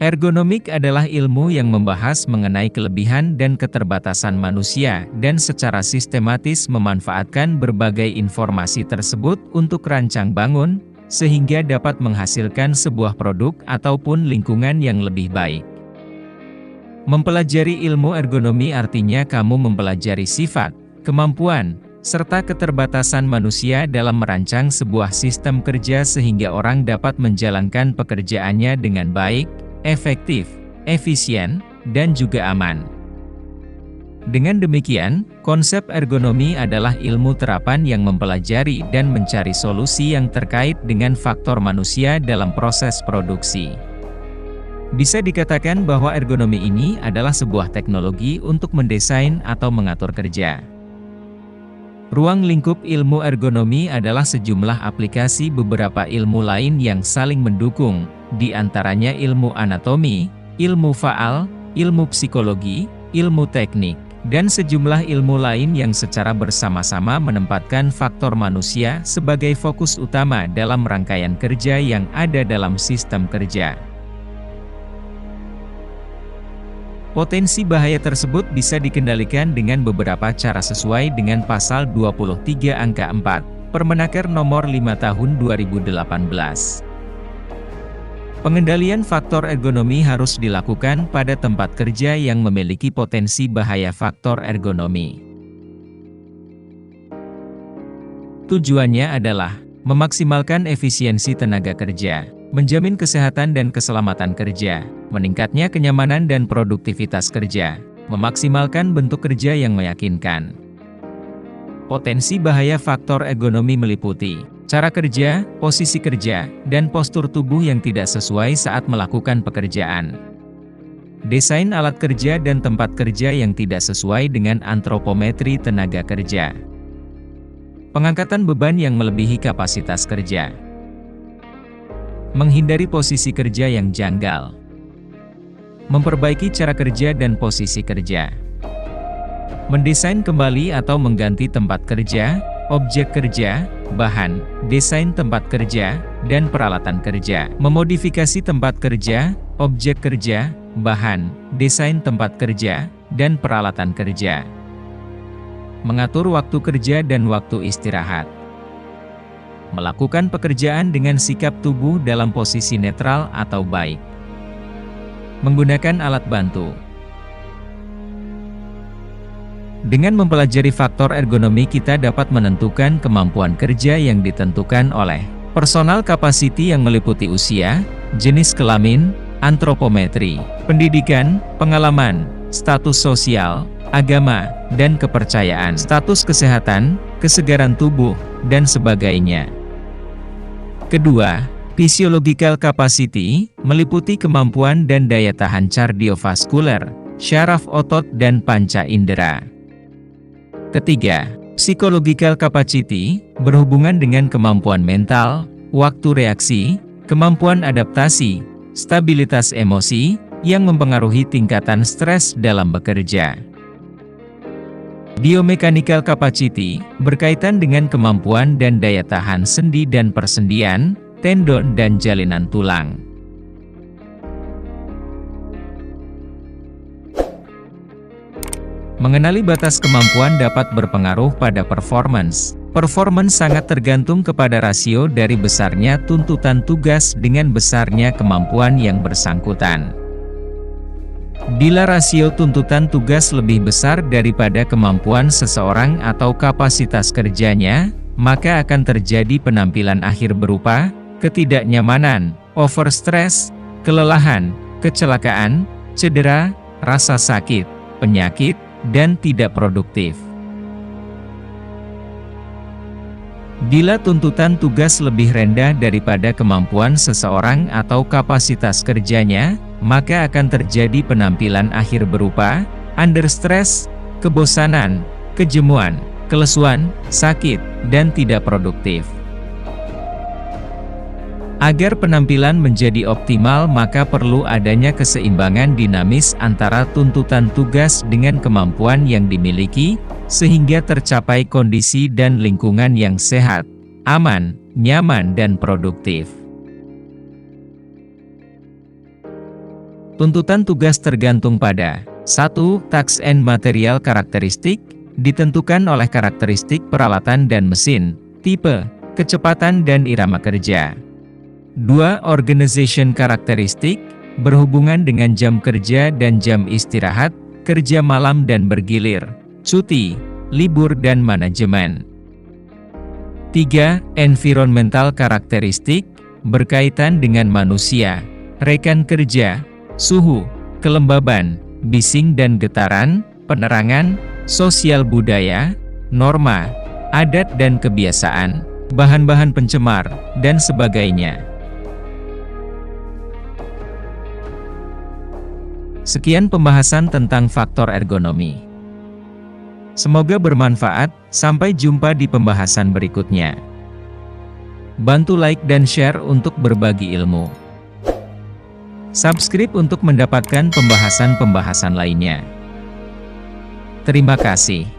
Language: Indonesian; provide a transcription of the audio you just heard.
Ergonomik adalah ilmu yang membahas mengenai kelebihan dan keterbatasan manusia dan secara sistematis memanfaatkan berbagai informasi tersebut untuk rancang bangun, sehingga dapat menghasilkan sebuah produk ataupun lingkungan yang lebih baik. Mempelajari ilmu ergonomi artinya kamu mempelajari sifat, kemampuan, serta keterbatasan manusia dalam merancang sebuah sistem kerja sehingga orang dapat menjalankan pekerjaannya dengan baik, efektif, efisien, dan juga aman. Dengan demikian, konsep ergonomi adalah ilmu terapan yang mempelajari dan mencari solusi yang terkait dengan faktor manusia dalam proses produksi. Bisa dikatakan bahwa ergonomi ini adalah sebuah teknologi untuk mendesain atau mengatur kerja. Ruang lingkup ilmu ergonomi adalah sejumlah aplikasi beberapa ilmu lain yang saling mendukung, di antaranya ilmu anatomi, ilmu faal, ilmu psikologi, ilmu teknik, dan sejumlah ilmu lain yang secara bersama-sama menempatkan faktor manusia sebagai fokus utama dalam rangkaian kerja yang ada dalam sistem kerja. Potensi bahaya tersebut bisa dikendalikan dengan beberapa cara sesuai dengan pasal 23 angka 4, Permenaker nomor 5 tahun 2018. Pengendalian faktor ergonomi harus dilakukan pada tempat kerja yang memiliki potensi bahaya faktor ergonomi. Tujuannya adalah memaksimalkan efisiensi tenaga kerja, menjamin kesehatan dan keselamatan kerja, meningkatnya kenyamanan dan produktivitas kerja, memaksimalkan bentuk kerja yang meyakinkan. Potensi bahaya faktor ergonomi meliputi cara kerja, posisi kerja, dan postur tubuh yang tidak sesuai saat melakukan pekerjaan. Desain alat kerja dan tempat kerja yang tidak sesuai dengan antropometri tenaga kerja. Pengangkatan beban yang melebihi kapasitas kerja. Menghindari posisi kerja yang janggal. Memperbaiki cara kerja dan posisi kerja. Mendesain kembali atau mengganti tempat kerja, objek kerja, bahan, desain tempat kerja, dan peralatan kerja. Memodifikasi tempat kerja, objek kerja, bahan, desain tempat kerja, dan peralatan kerja. Mengatur waktu kerja dan waktu istirahat. Melakukan pekerjaan dengan sikap tubuh dalam posisi netral atau baik. Menggunakan alat bantu. Dengan mempelajari faktor ergonomi kita dapat menentukan kemampuan kerja yang ditentukan oleh personal capacity yang meliputi usia, jenis kelamin, antropometri, pendidikan, pengalaman, status sosial, agama, dan kepercayaan, status kesehatan, kesegaran tubuh, dan sebagainya. Kedua, physiological capacity meliputi kemampuan dan daya tahan kardiovaskuler, syaraf otot dan panca indera. Ketiga, psychological capacity berhubungan dengan kemampuan mental, waktu reaksi, kemampuan adaptasi, stabilitas emosi, yang mempengaruhi tingkatan stres dalam bekerja. Biomechanical capacity berkaitan dengan kemampuan dan daya tahan sendi dan persendian, tendon dan jalinan tulang. Mengenali batas kemampuan dapat berpengaruh pada performance. Performance sangat tergantung kepada rasio dari besarnya tuntutan tugas dengan besarnya kemampuan yang bersangkutan. Bila rasio tuntutan tugas lebih besar daripada kemampuan seseorang atau kapasitas kerjanya, maka akan terjadi penampilan akhir berupa ketidaknyamanan, overstress, kelelahan, kecelakaan, cedera, rasa sakit, penyakit, dan tidak produktif. Bila tuntutan tugas lebih rendah daripada kemampuan seseorang atau kapasitas kerjanya, maka akan terjadi penampilan akhir berupa under stress, kebosanan, kejemuan, kelesuan, sakit, dan tidak produktif. Agar penampilan menjadi optimal maka perlu adanya keseimbangan dinamis antara tuntutan tugas dengan kemampuan yang dimiliki, sehingga tercapai kondisi dan lingkungan yang sehat, aman, nyaman dan produktif. Tuntutan tugas tergantung pada 1. Tasks and Material Karakteristik, ditentukan oleh karakteristik peralatan dan mesin, tipe, kecepatan dan irama kerja. 2. Organization Karakteristik, berhubungan dengan jam kerja dan jam istirahat, kerja malam dan bergilir, cuti, libur dan manajemen. 3. Environmental Karakteristik, berkaitan dengan manusia, rekan kerja, suhu, kelembaban, bising dan getaran, penerangan, sosial budaya, norma, adat dan kebiasaan, bahan-bahan pencemar, dan sebagainya. Sekian pembahasan tentang faktor ergonomi. Semoga bermanfaat, sampai jumpa di pembahasan berikutnya. Bantu like dan share untuk berbagi ilmu. Subscribe untuk mendapatkan pembahasan-pembahasan lainnya. Terima kasih.